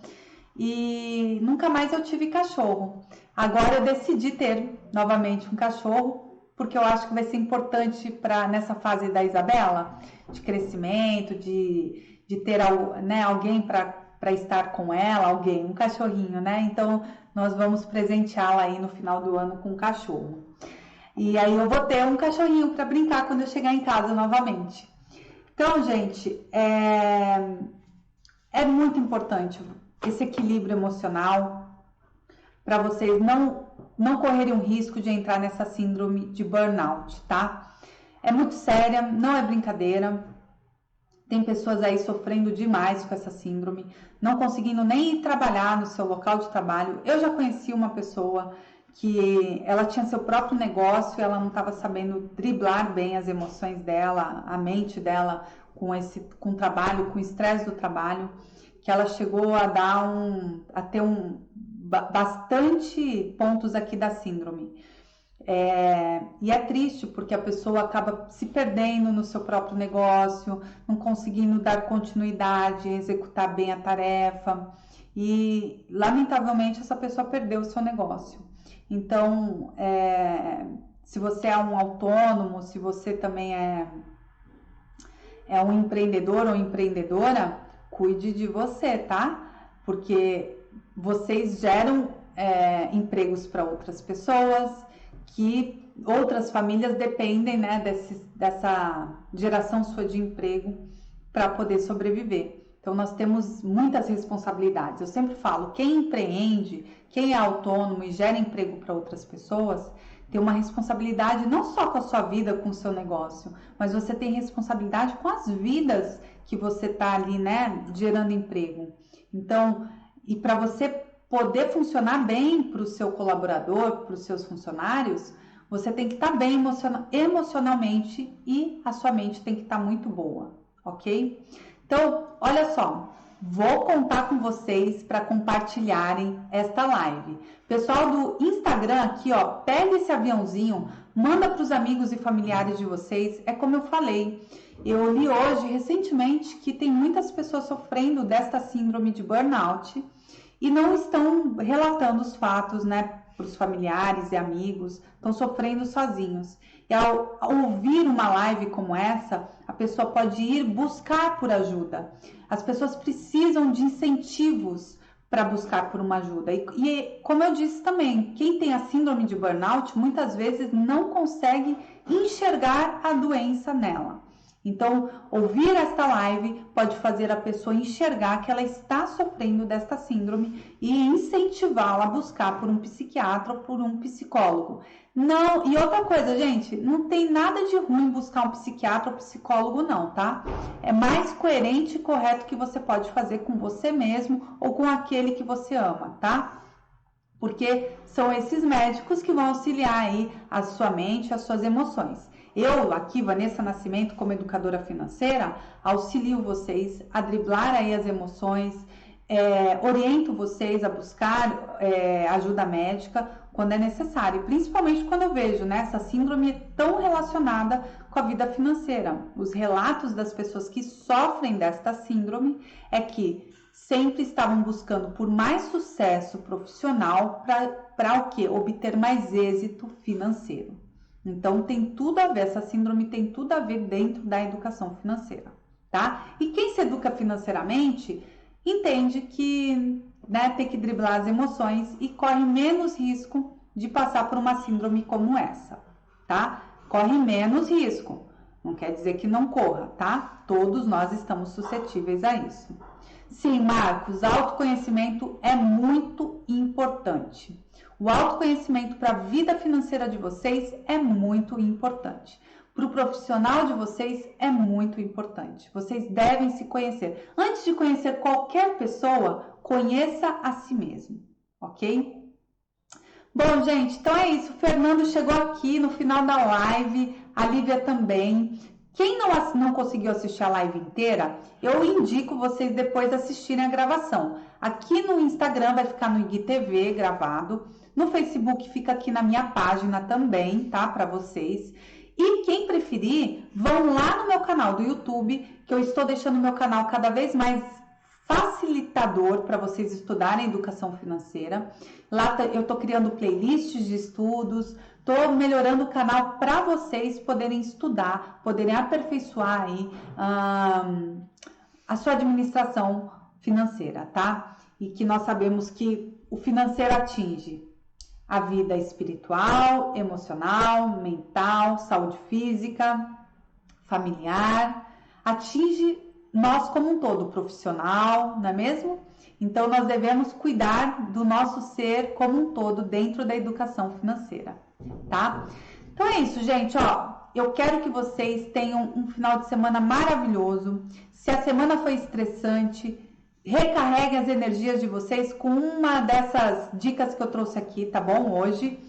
A: E nunca mais eu tive cachorro. Agora eu decidi ter novamente um cachorro. porque eu acho que vai ser importante para nessa fase da Isabela, de crescimento, de ter né, alguém para estar com ela, um cachorrinho, né? Então, nós vamos presenteá-la aí no final do ano com um cachorro. E aí eu vou ter um cachorrinho para brincar quando eu chegar em casa novamente. Então, gente, é muito importante esse equilíbrio emocional para vocês não correrem o risco de entrar nessa síndrome de burnout, tá? É muito séria, não é brincadeira. Tem pessoas aí sofrendo demais com essa síndrome, não conseguindo nem ir trabalhar no seu local de trabalho. Eu já conheci uma pessoa que ela tinha seu próprio negócio e ela não estava sabendo driblar bem as emoções dela, a mente dela com o trabalho, com o estresse do trabalho, que ela chegou a ter bastante pontos aqui da síndrome. E é triste porque a pessoa acaba se perdendo no seu próprio negócio, não conseguindo dar continuidade, executar bem a tarefa e, lamentavelmente, essa pessoa perdeu o seu negócio. Então, se você é um autônomo, se você também é um empreendedor ou empreendedora, cuide de você, tá? Porque vocês geram empregos para outras pessoas, que outras famílias dependem, né, dessa geração sua de emprego para poder sobreviver. Então, nós temos muitas responsabilidades. Eu sempre falo, quem empreende, quem é autônomo e gera emprego para outras pessoas, tem uma responsabilidade não só com a sua vida, com o seu negócio, mas você tem responsabilidade com as vidas que você está ali, né, gerando emprego. Então, e para você poder funcionar bem para o seu colaborador, para os seus funcionários, você tem que estar bem emocionalmente e a sua mente tem que estar muito boa, ok? Então, olha só, vou contar com vocês para compartilharem esta live. Pessoal do Instagram aqui, ó, pega esse aviãozinho, manda para os amigos e familiares de vocês. É como eu falei, eu li hoje, recentemente, que tem muitas pessoas sofrendo desta síndrome de burnout e não estão relatando os fatos, né, para os familiares e amigos, estão sofrendo sozinhos. E ao ouvir uma live como essa, a pessoa pode ir buscar por ajuda. As pessoas precisam de incentivos para buscar por uma ajuda. E como eu disse também, quem tem a síndrome de burnout muitas vezes não consegue enxergar a doença nela. Então, ouvir esta live pode fazer a pessoa enxergar que ela está sofrendo desta síndrome e incentivá-la a buscar por um psiquiatra ou por um psicólogo. Não, e outra coisa, gente, não tem nada de ruim buscar um psiquiatra ou psicólogo não, tá? É mais coerente e correto que você pode fazer com você mesmo ou com aquele que você ama, tá? Porque são esses médicos que vão auxiliar aí a sua mente, as suas emoções. Eu, aqui, Vanessa Nascimento, como educadora financeira, auxilio vocês a driblar aí as emoções, oriento vocês a buscar ajuda médica quando é necessário, principalmente quando eu vejo, né, essa síndrome tão relacionada com a vida financeira. Os relatos das pessoas que sofrem desta síndrome é que sempre estavam buscando por mais sucesso profissional para o quê? Obter mais êxito financeiro. Então, tem tudo a ver, essa síndrome tem tudo a ver dentro da educação financeira, tá? E quem se educa financeiramente entende que, né, tem que driblar as emoções e corre menos risco de passar por uma síndrome como essa, tá? Corre menos risco, não quer dizer que não corra, tá? Todos nós estamos suscetíveis a isso. Sim, Marcos, autoconhecimento é muito importante. O autoconhecimento para a vida financeira de vocês é muito importante. Para o profissional de vocês é muito importante. Vocês devem se conhecer. Antes de conhecer qualquer pessoa, conheça a si mesmo, ok? Bom, gente, então é isso. O Fernando chegou aqui no final da live, a Lívia também. Quem não conseguiu assistir a live inteira, eu indico vocês depois assistirem a gravação. Aqui no Instagram vai ficar no IGTV gravado. No Facebook fica aqui na minha página também, tá? Para vocês. E quem preferir, vão lá no meu canal do YouTube, que eu estou deixando o meu canal cada vez mais facilitador para vocês estudarem educação financeira. Lá eu estou criando playlists de estudos, estou melhorando o canal para vocês poderem estudar, poderem aperfeiçoar aí a sua administração financeira, tá? E que nós sabemos que o financeiro atinge a vida espiritual, emocional, mental, saúde física, familiar, atinge nós como um todo, profissional, não é mesmo? Então, nós devemos cuidar do nosso ser como um todo dentro da educação financeira, tá? Então é isso, gente, ó. Eu quero que vocês tenham um final de semana maravilhoso. Se a semana foi estressante, recarreguem as energias de vocês com uma dessas dicas que eu trouxe aqui, tá bom? Hoje.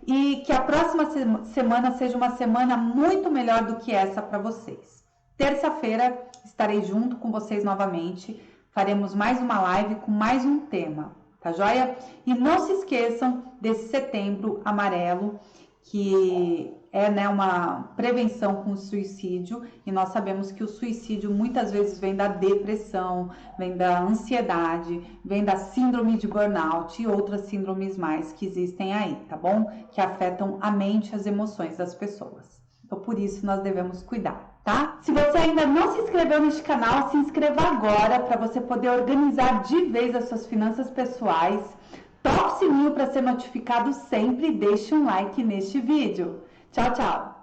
A: E que a próxima semana seja uma semana muito melhor do que essa para vocês. Terça-feira estarei junto com vocês novamente. Faremos mais uma live com mais um tema, tá joia? E não se esqueçam desse Setembro Amarelo, que é, né, uma prevenção com o suicídio. E nós sabemos que o suicídio muitas vezes vem da depressão, vem da ansiedade, vem da síndrome de burnout e outras síndromes mais que existem aí, tá bom? Que afetam a mente e as emoções das pessoas. Então, por isso, nós devemos cuidar, tá? Se você ainda não se inscreveu neste canal, se inscreva agora para você poder organizar de vez as suas finanças pessoais. Toque o sininho para ser notificado sempre e deixe um like neste vídeo. Tchau, tchau!